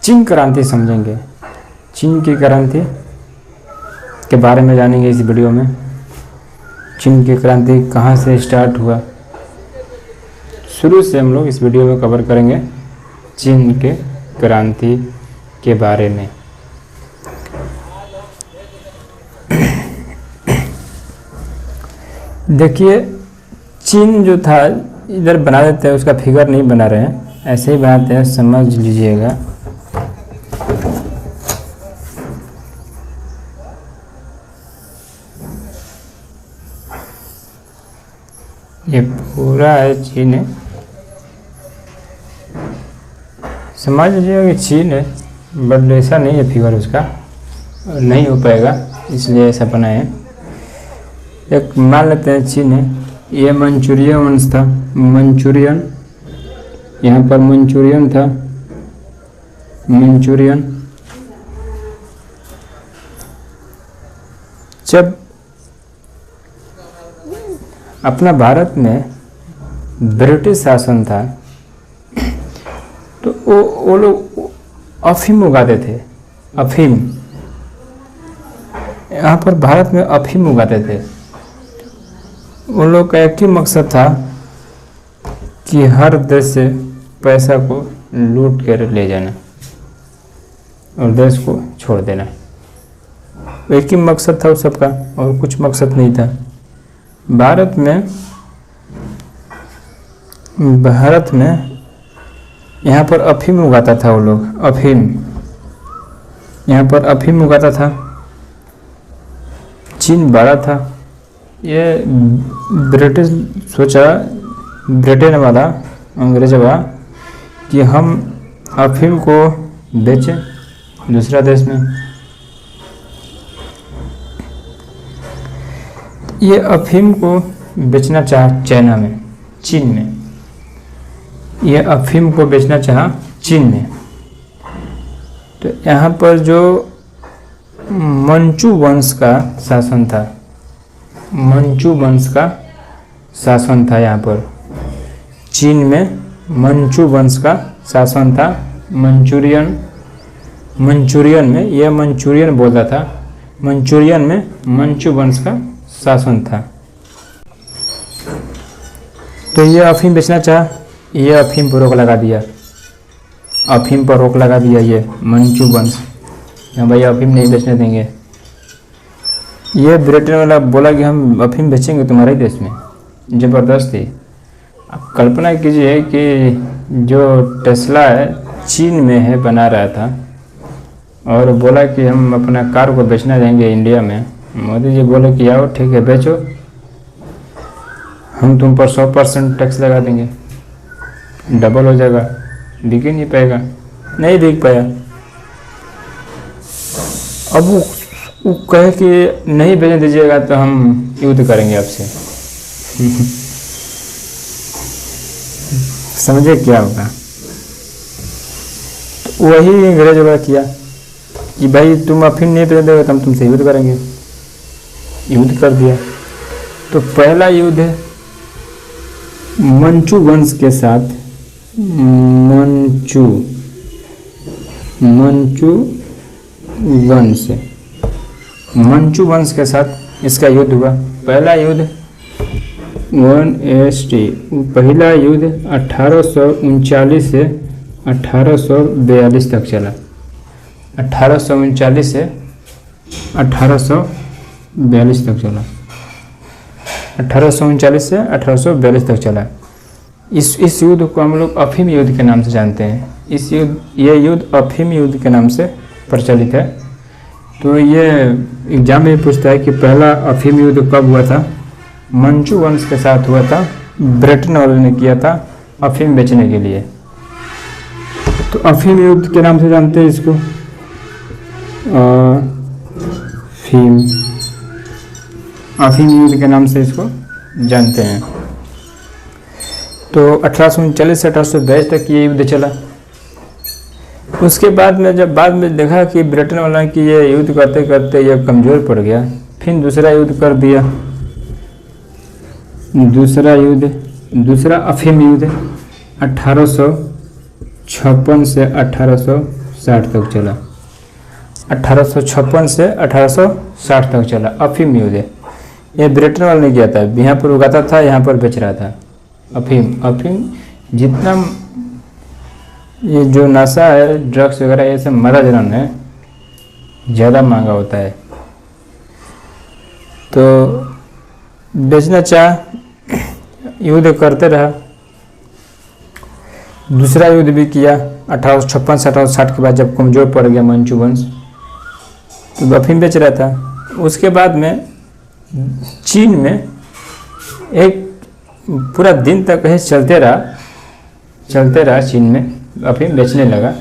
चीन क्रांति समझेंगे। चीन की क्रांति के बारे में जानेंगे इस वीडियो में। चीन की क्रांति कहाँ से स्टार्ट हुआ, शुरू से हम लोग इस वीडियो में कवर करेंगे चीन के क्रांति के बारे में। देखिए, चीन जो था, इधर बना देते हैं, उसका फिगर नहीं बना रहे हैं, ऐसे ही बनाते हैं, समझ लीजिएगा। ये पूरा है चीन है, समझ लीजिएगा कि चीन है, बट ऐसा नहीं है, फिगर उसका नहीं हो पाएगा, इसलिए ऐसा बनाए। एक मान लेते हैं चीन है, ये मंचूरियन वंश था, मंचूरियन, यहाँ पर मंचूरियन था, मंचूरियन। जब अपना भारत में ब्रिटिश शासन था तो वो लोग अफीम उगाते थे, अफीम, यहाँ पर भारत में अफीम उगाते थे। उन लोग का एक ही मकसद था कि हर देश से पैसा को लूट कर ले जाना और देश को छोड़ देना। एक ही मकसद था उस सबका, और कुछ मकसद नहीं था। भारत में यहाँ पर अफीम उगाता था वो लोग, अफीम, यहाँ पर अफीम उगाता था। चीन बड़ा था, ये ब्रिटिश सोचा, ब्रिटेन वाला, अंग्रेज वाला, कि हम अफीम को बेचें दूसरा देश में। ये अफीम को बेचना चाहा चाइना में, चीन में, ये अफीम को बेचना चाहा चीन में। तो यहाँ पर जो मंचू वंश का शासन था, मंचू वंश का शासन था यहाँ पर चीन में, मंचू वंश का शासन था। मंचूरियन में, यह मंचूरियन बोलता था, मंचूरियन में मंचू वंश का शासन था। तो ये अफीम बेचना चाहा, ये अफीम पर रोक लगा दिया, अफीम पर रोक लगा दिया ये मंचू वंश, भाई अफीम नहीं बेचने देंगे। ये ब्रिटेन वाला बोला कि हम अफीम बेचेंगे तुम्हारे देश में, ज़बरदस्ती। आप कल्पना कीजिए कि जो टेस्ला है चीन में है, बना रहा था, और बोला कि हम अपना कार को बेचना देंगे इंडिया में। मोदी जी बोले कि आओ ठीक है बेचो, हम तुम पर 100% टैक्स लगा देंगे, डबल हो जाएगा, बिक ही नहीं पाएगा, नहीं बिक पाया। अब वो कहे कि नहीं बेचने दीजिएगा तो हम युद्ध करेंगे आपसे। समझे क्या होगा? तो वही अंग्रेज वाला किया कि भाई तुम अफीम नहीं बेचने देगा तो हम तुमसे युद्ध करेंगे, युद्ध कर दिया। तो पहला युद्ध है मंचू वंश के साथ, मंचू वंश के साथ इसका युद्ध हुआ। पहला युद्ध 1ST, पहला युद्ध 1839 से 1842 तक चला। 1839 से 1842 तक चला, 1839 से 1842 तक चला। इस युद्ध को हम लोग अफीम युद्ध के नाम से जानते हैं। ये युद्ध अफीम युद्ध के नाम से प्रचलित है। तो ये एग्जाम में पूछता है कि पहला अफीम युद्ध कब हुआ था? मंचू वंश के साथ हुआ था, ब्रिटेन वालों ने किया था अफीम बेचने के लिए। तो अफीम युद्ध के नाम से जानते हैं इसको, अफीम युद्ध के नाम से इसको जानते हैं। तो 1839 से 1842 तक ये युद्ध चला। उसके बाद में जब बाद में देखा कि ब्रिटेन वाला कि ये युद्ध करते करते ये कमज़ोर पड़ गया, फिर दूसरा युद्ध कर दिया। दूसरा अफीम युद्ध 1856 से 1860 तक चला। 1856 से 1860 तक चला अफीम युद्ध। ये ब्रिटेन वाले ने किया था, यहाँ पर उगाता था, यहाँ पर बेच रहा था। अफीम जितना ये जो नशा है, ड्रग्स वगैरह, ये सब मदद है, ज़्यादा महंगा होता है। तो बेचना चाह, युद्ध करते रहा। दूसरा युद्ध भी किया 1856 से 1860 के बाद, जब कमज़ोर पड़ गया मंचू वंश, तो अफीम बेच रहा था। उसके बाद में चीन में एक पूरा दिन तक कहीं चलते रहा चीन में अफीम बेचने लगा।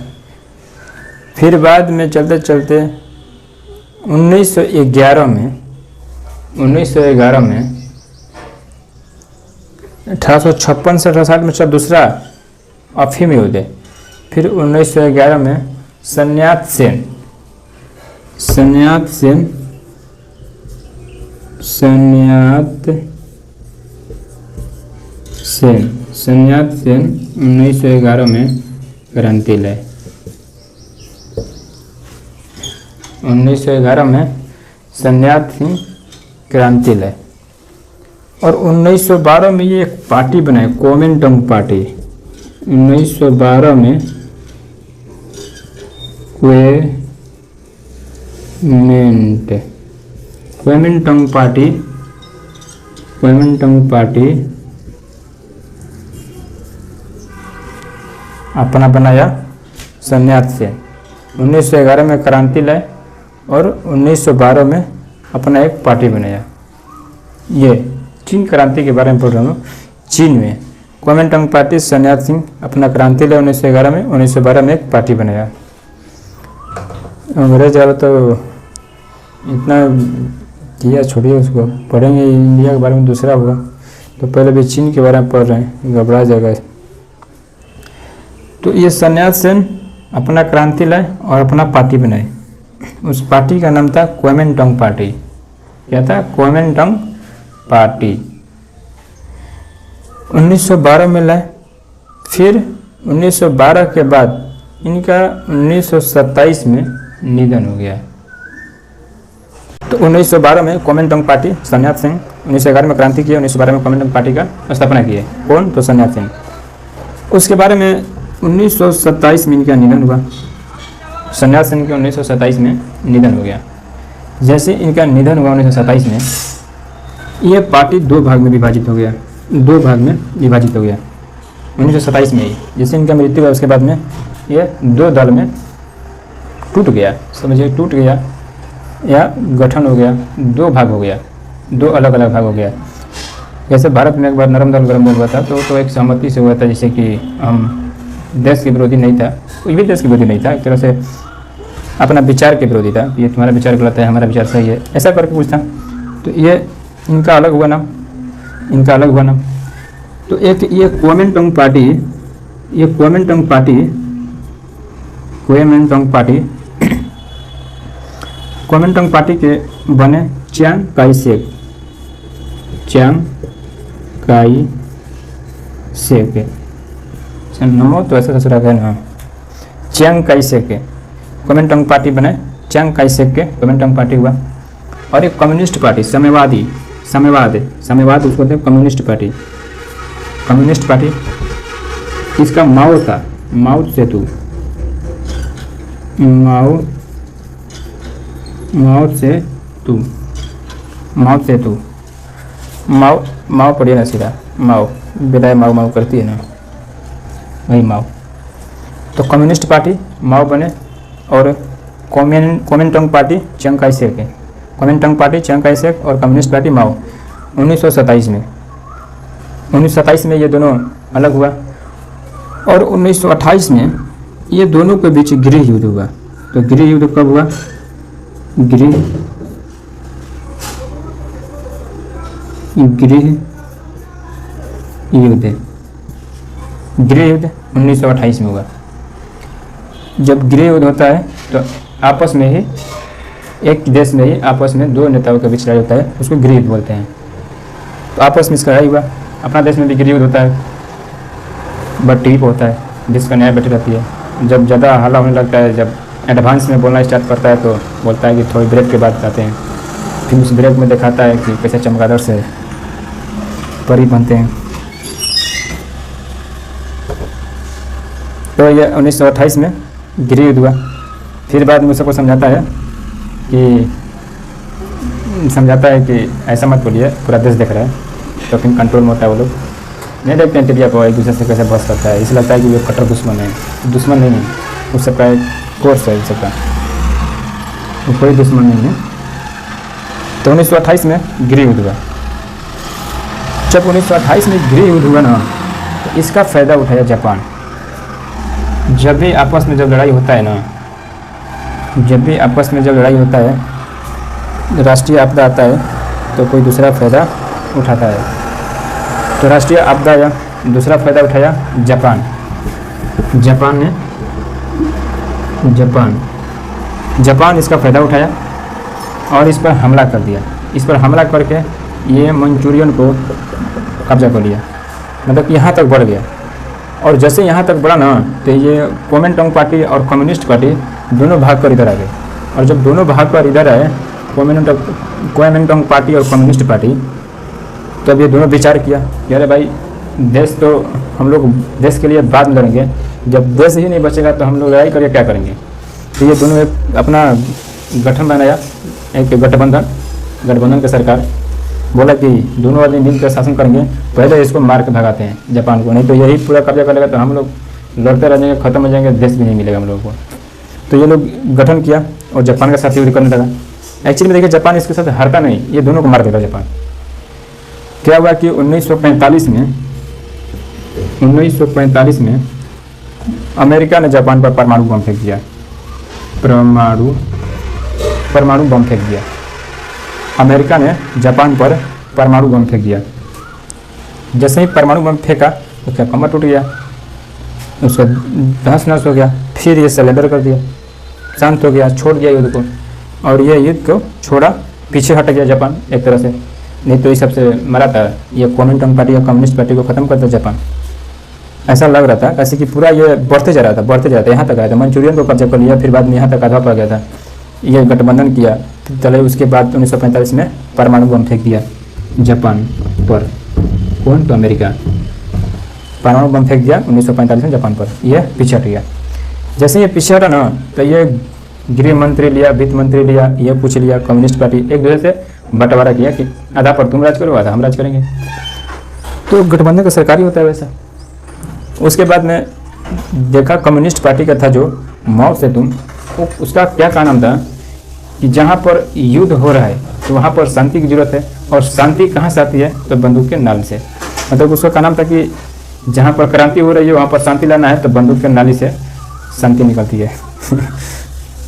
फिर बाद में चलते चलते 1911 में 1856 से 1860 में चला दूसरा अफीम युद्ध। फिर 1911 में सन्यात सेन 1911 में क्रांति लाए। 1911 में सन्यात सिंह क्रांति लाए। और 1912 में ये एक पार्टी बनाई, कोमिंटंग पार्टी। 1912 में क्वेमिंटंग पार्टी अपना बनाया सन्यात से। 1911 में क्रांति लाए और 1912 में अपना एक पार्टी बनाया। ये चीन क्रांति के बारे में पढ़ रहा हूँ। चीन में क्वेमिंटंग पार्टी, सन्यात सिंह अपना क्रांति लाए 1911 में, 1912 में एक पार्टी बनाया। अंग्रेज आए तो इतना किया, छोड़िए उसको, पढ़ेंगे इंडिया के बारे में दूसरा होगा। तो पहले भी चीन के बारे में पढ़ रहे हैं, घबरा जाएगा। तो ये सन्यात सेन अपना क्रांति लाए और अपना पार्टी बनाए। उस पार्टी का नाम था क्वेमिंटंग पार्टी। क्या था? क्वेमिंटंग पार्टी। 1912 में लाए। फिर 1912 के बाद इनका 1927 में निधन हो गया। तो 1912 में क्वेमिंटंग पार्टी, सन्यात सिंह 1911 में क्रांति किया, 1912 में क्वेमिंटंग पार्टी का स्थापना किए। कौन? तो सन्यात सिंह। उसके बारे में 1927 में इनका निधन हुआ। सन्यात सिंह के 1927 में निधन हो गया। जैसे इनका निधन हुआ 1927 में, ये पार्टी दो भाग में विभाजित हो गया। 1927 में ही जैसे इनका मृत्यु हुआ, उसके बाद में ये दो दल में टूट गया। समझिए, टूट गया या गठन हो गया, दो भाग हो गया, दो अलग अलग भाग हो गया। जैसे भारत में एक बार नरम दल गरम दल हुआ था, तो एक सहमति से हुआ था, जैसे कि हम देश के विरोधी नहीं था, कोई भी देश के विरोधी नहीं था, एक तरह से अपना विचार के विरोधी था। ये तुम्हारा विचार गलत है, हमारा विचार सही है, ऐसा करके कुछ था। तो ये इनका अलग हुआ नाम। तो एक ये क्वेमिंटंग पार्टी के बने चियांग काई शेक। नमो तो ऐसा ससुरा है ना। चियांग काई शेक के क्वेमिंटंग पार्टी बने, चियांग काई शेक के क्वेमिंटंग पार्टी हुआ। और एक कम्युनिस्ट पार्टी, साम्यवाद उसको कहते हैं कम्युनिस्ट पार्टी। इसका माओ था, माओ पढ़िए ना सीधा, माओ बेटा माओ करती है ना, वही माओ। तो कम्युनिस्ट पार्टी माओ बने और क्वेमिंटंग पार्टी चियांग काई शेक है। क्वेमिंटंग पार्टी चियांग काई शेक और कम्युनिस्ट पार्टी माओ 1927 में ये दोनों अलग हुआ। और 1928 में ये दोनों के बीच गृह युद्ध हुआ। तो गृह युद्ध कब हुआ? गृह युद्ध 1928 में हुआ। जब गृह युद्ध होता है तो आपस में ही, एक देश में ही आपस में दो नेताओं के बीच लड़ाई होता है, उसको गृह युद्ध बोलते हैं। तो आपस में इसका लड़ाई हुआ। अपना देश में भी गृह युद्ध होता है, बट टीप होता है, देश का न्याय बैठी रहती है। जब ज़्यादा हल्ला होने लगता है, जब एडवांस में बोलना स्टार्ट करता है तो बोलता है कि थोड़ी ब्रेक के बाद आते हैं। फिर उस ब्रेक में दिखाता है कि कैसे चमगादड़ से परी बनते हैं। तो ये 1928 में गृह युद्ध हुआ। फिर बाद में सबको समझाता है कि ऐसा मत बोलिए, पूरा देश देख रहा है, तो फिर कंट्रोल में होता है। वो लोग नहीं देखते हैं मीडिया को एक दूसरे से कैसे बहस करता है, इसलिए लगता है कि वो कट्टर दुश्मन है। दुश्मन नहीं है, उस सबका एक कोर्स है, सबका वो कोई दुश्मन नहीं है। तो 1928 में गृह युद्ध हुआ। जब 1928 में गृह युद्ध हुआ ना, तो इसका फ़ायदा उठाया जापान। जब भी आपस में जब लड़ाई होता है ना, राष्ट्रीय आपदा आता है तो कोई दूसरा फ़ायदा उठाता है। तो राष्ट्रीय आपदा या दूसरा फ़ायदा उठाया जापान। जापान इसका फ़ायदा उठाया और इस पर हमला कर दिया। इस पर हमला करके ये मंचूरियन को कब्जा कर लिया, मतलब यहाँ तक बढ़ गया। और जैसे यहाँ तक बढ़ा ना, तो ये कोमिंटांग पार्टी और कम्युनिस्ट पार्टी दोनों भाग कर इधर आ गए। और जब दोनों भाग कर इधर आए, कोमिंटांग पार्टी और कम्युनिस्ट पार्टी, तब ये दोनों विचार किया कि अरे भाई, देश तो हम लोग देश के लिए बाद में लड़ेंगे, जब देश ही नहीं बचेगा तो हम लोग लड़ाई करके क्या करेंगे। तो ये दोनों एक अपना गठन बनाया, एक गठबंधन की सरकार। बोला कि दोनों आदमी मिलकर शासन करेंगे, पहले इसको मार के भगाते हैं जापान को, नहीं तो यही पूरा कब्जा कर लेगा तो हम लोग लड़ते रह जाएंगे, ख़त्म हो जाएंगे, देश भी नहीं मिलेगा हम लोगों को। तो ये लोग गठन किया और जापान का साथ युद्ध करने लगा। एक्चुअली में देखिए, जापान इसके साथ हारता नहीं, ये दोनों को मार देगा जापान। क्या हुआ कि 1945 में अमेरिका ने जापान पर परमाणु बम फेंक दिया। परमाणु बम फेंक दिया। अमेरिका ने जापान पर परमाणु बम फेंक दिया। जैसे ही परमाणु बम फेंका तो क्या कमर टूट गया, उसका तहस नहस हो गया। फिर ये सरेंडर कर दिया, शांत हो गया, छोड़ दिया युद्ध को। और ये युद्ध को छोड़ा, पीछे हट गया जापान एक तरह से, नहीं तो इस सबसे मरा था। ये कोमिंटांग पार्टी और कम्युनिस्ट पार्टी को ख़त्म करता जापान, ऐसा लग रहा था। कैसे कि पूरा ये बढ़ते जा रहा था, यहाँ तक आया था, मंचूरियन को कब्जा कर लिया, फिर बाद में यहाँ तक आधा पड़ गया था। ये गठबंधन किया, चले उसके बाद 1945 में परमाणु बम फेंक दिया जापान पर। कौन? तो अमेरिका। परमाणु बम फेंक दिया 1945 में जापान पर। यह पीछे हट गया। जैसे ये पीछे हटा ना, तो ये गृह मंत्री लिया, वित्त मंत्री लिया, ये पूछ लिया, कम्युनिस्ट पार्टी एक दूसरे से बंटवारा किया कि आधा पर तुम राज करो, आधा हम राज करेंगे। तो गठबंधन का सरकारी होता है वैसा। उसके बाद में देखा कम्युनिस्ट पार्टी का था जो माओ सेतुंग, उसका क्या नाम था कि जहाँ पर युद्ध हो रहा है तो वहाँ पर शांति की जरूरत है, और शांति कहाँ से आती है? तो बंदूक के नाल से। मतलब उसका क्या नाम था कि जहाँ पर क्रांति हो रही है वहाँ पर शांति लाना है तो बंदूक के नाली से शांति निकलती है।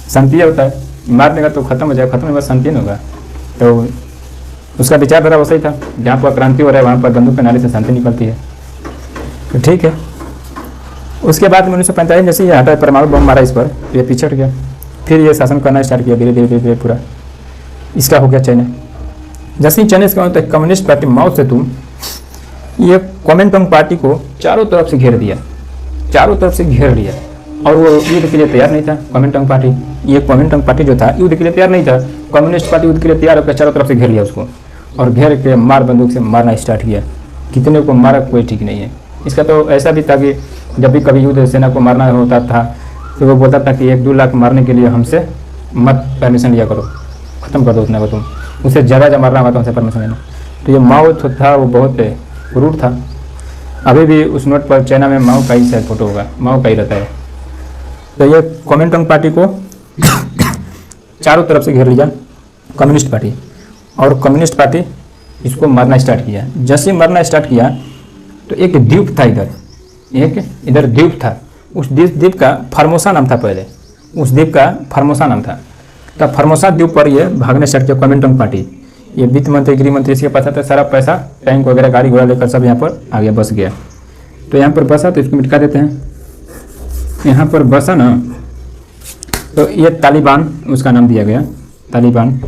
शांति होता है, मारने का तो खत्म हो जाएगा, खत्म होगा, शांति नहीं होगा। तो उसका विचारधारा वैसा ही था, जहाँ पर क्रांति हो रहा है वहाँ पर बंदूक के नाली से शांति निकलती है। तो ठीक है। उसके बाद में 1945 जैसे ये हटा, परमाणु बम मारा इस पर, ये पीछे हट गया। फिर ये शासन करना स्टार्ट किया धीरे धीरे पूरा। इसका हो गया चाइना। जैसे ही चाइना इसका होता है, कम्युनिस्ट पार्टी माओ सेतुंग ये कोमिंटांग पार्टी को चारों तरफ से घेर लिया, और वो युद्ध के लिए तैयार नहीं था। कोमिंटांग पार्टी जो था युद्ध के लिए तैयार नहीं था। कम्युनिस्ट पार्टी युद्ध के लिए तैयार होकर चारों तरफ से घेर लिया उसको, और घेर के मार बंदूक से मारना स्टार्ट किया। कितने को मारा कोई ठीक नहीं है। इसका तो ऐसा भी था कि जब भी कभी युद्ध सेना को मारना होता था तो वो बोलता था कि 1-2 लाख मारने के लिए हमसे मत परमिशन लिया करो, ख़त्म कर दो उतना को, तुम उससे ज़्यादा जब मारना हुआ तो हमसे परमिशन लेना। तो ये माओ जो था वो बहुत क्रूर था। अभी भी उस नोट पर चाइना में माओ का ही शायद फोटो होगा, माओ का ही रहता है। तो ये कोमिंटांग पार्टी को चारों तरफ से घेर लिया कम्युनिस्ट पार्टी, और कम्युनिस्ट पार्टी इसको मारना स्टार्ट किया। जैसे मारना स्टार्ट किया तो एक द्वीप था इधर द्वीप था। उस द्वीप का फॉर्मोसा नाम था पहले, उस द्वीप का फॉर्मोसा नाम था। तब फॉर्मोसा द्वीप पर ये भागने स्टार्ट किया कोमिंटांग पार्टी। ये वित्त मंत्री, गृह मंत्री, इसके पास आता सारा पैसा, टैंक वगैरह, गाड़ी घोड़ा लेकर सब यहाँ पर आ गया, बस गया। तो यहाँ पर बसा तो इसको मिटका देते हैं। यहाँ पर बसा ना, तो ये तालिबान उसका नाम दिया गया, तालिबान।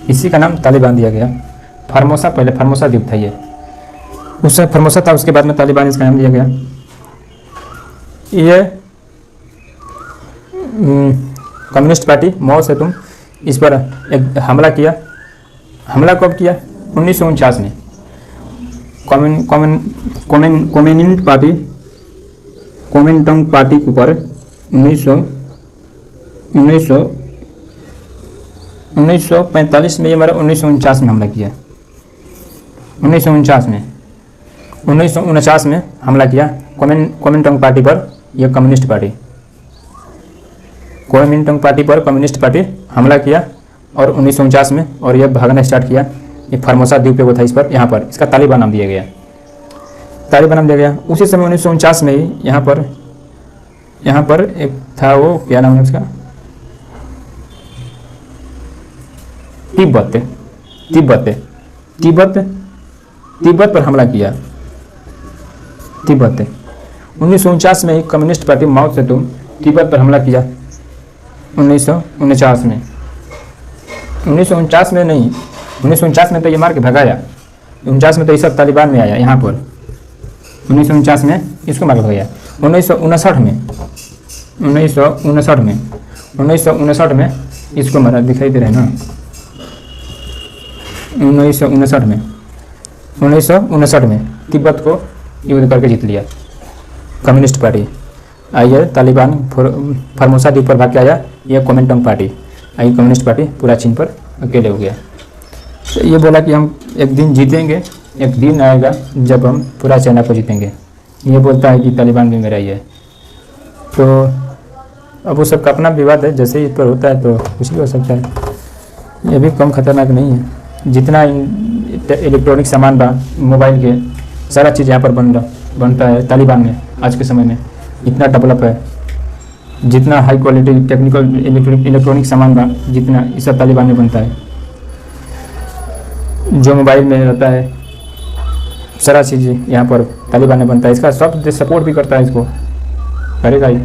इसी का नाम तालिबान दिया गया। फॉर्मोसा, पहले फॉर्मोसा द्वीप था ये, उस समय फॉर्मोसा था, उसके बाद में तालिबान इसका नाम दिया गया। ये कम्युनिस्ट पार्टी माओ से तुम इस पर एक हमला किया। हमला कब किया? 1949 में। कम्युनिस्ट पार्टी कोमिंटंग पार्टी के ऊपर 1945 में, ये हमारा 1949 में हमला किया। 1949 में हमला किया कोमिंटंग पार्टी पर, यह कम्युनिस्ट पार्टी कोमिंटंग पार्टी पर कम्युनिस्ट पार्टी हमला किया और 1949 में, और यह भागना स्टार्ट किया। ये फॉर्मोसा द्वीप पे वो था, इस पर यहाँ पर इसका तालिबान नाम दिया गया। तालिबान नाम दिया गया। उसी समय 1949 में ही यहाँ पर एक था, वो क्या नाम है उसका, तिब्बत पर हमला किया। तिब्बत 1949 में ही कम्युनिस्ट पार्टी माओ से तुम तिब्बत पर हमला किया। 1949 में 1949 में नहीं, 1949 में तो ये मार के भगाया। 49 में तो ये सब तालिबान में आया यहाँ पर। 1949 में इसको मार के भगाया। 1959 में इसको मारा, दिखाई दे रहे हैं ना। 1959 में तिब्बत को युद्ध करके जीत लिया कम्युनिस्ट पार्टी। आइए तालिबान फॉर्मोसा द्वीप पर भाग के आया। यह कोमिंटंग पार्टी आई, कम्युनिस्ट पार्टी पूरा चीन पर अकेले हो गया। तो ये बोला कि हम एक दिन जीतेंगे, एक दिन आएगा जब हम पूरा चाइना को जीतेंगे। ये बोलता है कि तालिबान भी मेरा ही है। तो अब वो सबका अपना विवाद है, जैसे इस पर होता है तो कुछ भी हो सकता है। ये भी कम खतरनाक नहीं है। जितना इलेक्ट्रॉनिक सामान बा, मोबाइल के सारा चीज़ यहाँ पर बनता है तालिबान में। आज के समय में इतना डेवलप है, जितना हाई क्वालिटी टेक्निकल इलेक्ट्रॉनिक सामान बा, जितना ये सब तालिबान में बनता है। जो मोबाइल में रहता है सारा चीज़ यहाँ पर तालिबान में बनता है। इसका सब देश सपोर्ट भी करता है, इसको करेगा ही।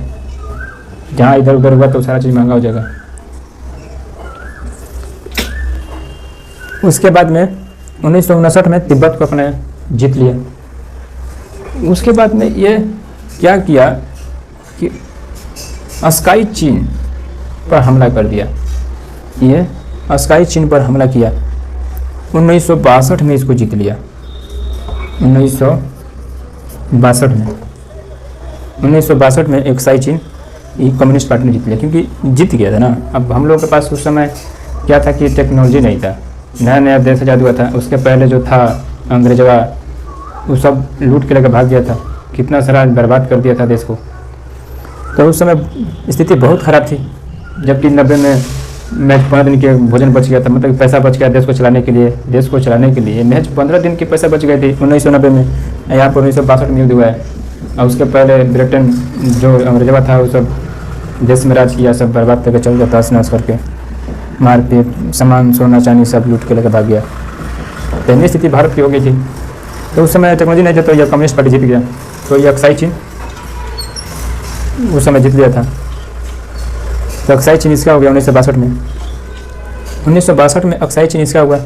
जहाँ इधर उधर हुआ तो सारा चीज़ महंगा हो जाएगा। उसके बाद में 1959 में तिब्बत को अपने जीत लिया। उसके बाद में ये क्या किया कि अस्काई चीन पर हमला कर दिया। ये अस्काई चीन पर हमला किया। 1962 में इसको जीत लिया। 1962 में एक्साई चीन ये कम्युनिस्ट पार्टी ने जीत लिया, क्योंकि जीत गया था ना। अब हम लोगों के पास उस समय क्या था कि टेक्नोलॉजी नहीं था, नया नया देश आज़ाद हुआ था। उसके पहले जो था अंग्रेजवा, वो सब लूट के लेकर भाग गया था, कितना सारा बर्बाद कर दिया था देश को। तो उस समय स्थिति बहुत ख़राब थी। जबकि 90 में महज 15 दिन के भोजन बच गया था, मतलब पैसा बच गया देश को चलाने के लिए। महज 15 दिन के पैसा बच गए थे 1990 में। यहाँ पर 1962 में युद्ध हुआ है। और उसके पहले ब्रिटेन जो अंग्रेजवा था, वो सब देश में राज किया, सब बर्बाद करके चल जाता, नाश करके, मारपीट, सामान, सोना चांदी सब लूट के लेकर भाग गया। पहली स्थिति भारत की हो गई थी। तो उस समय टेक्नोलॉजी नहीं थी, तो यह कम्युनिस्ट पार्टी जीत गया। तो यह अक्साई चीन उस समय जीत लिया था। तो अक्साई चीन इसका हो गया 1962 में। 1962 में अक्साई चीन इसका हुआ।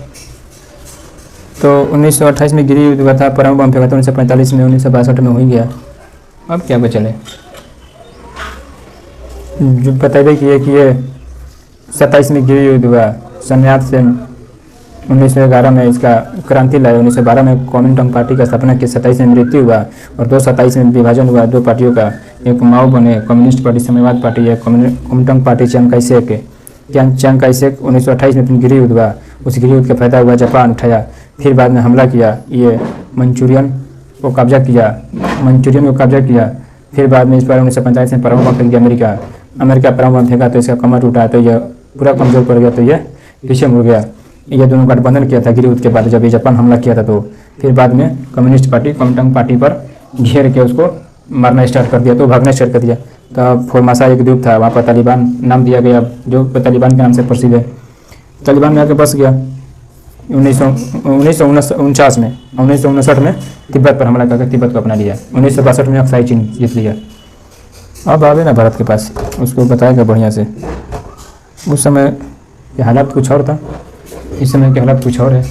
तो 1928 में गिरी हुआ था, परमाणु बम फेंका था 1945 में। 1962 में हो ही गया। अब क्या बचले जो बताइए कि ये 27 में गिरी युद्ध हुआ। सन्यात से 1911 में इसका क्रांति लाया। 1912 में कोमिंटंग पार्टी का स्थापना की। 27 में मृत्यु हुआ और 27 में विभाजन हुआ दो पार्टियों का। एक माओ बने, कम्युनिस्ट पार्टी, साम्यवाद पार्टी है। कोमिंटंग पार्टी चियांग काई शेक 1928 में गिरी युद्ध हुआ। उस गिरी युद्ध का फायदा हुआ जापान उठाया। फिर बाद में हमला किया, ये मंचूरियन को कब्जा किया। फिर बाद में इस पर 1945 में परमाणु बम फेंक दिया अमेरिका परमाणु बम फेंका, तो इसका कमर टूटा, तो यह पूरा कमजोर पड़ गया, तो यह पीछे मुड़ गया। ये दोनों गठबंधन किया था गिरी युद्ध के बाद, जब ये जापान हमला किया था। तो फिर बाद में कम्युनिस्ट पार्टी कोमिंटंग पार्टी पर घेर के उसको मारना स्टार्ट कर दिया, तो भागना स्टार्ट कर दिया। तो फॉर्मोसा एक द्वीप था, वहाँ पर तालिबान नाम दिया गया, जो तालिबान के नाम से प्रसिद्ध है। तालिबान में आके बस गया 1959 में। 1959 में तिब्बत पर हमला करके तिब्बत को अपना लिया। 1962 में अक्साई चीन जीत लिया। अब आवे ना भारत के पास, उसको बताएगा बढ़िया से। उस समय के हालात कुछ और था, इस समय के हालात कुछ और है।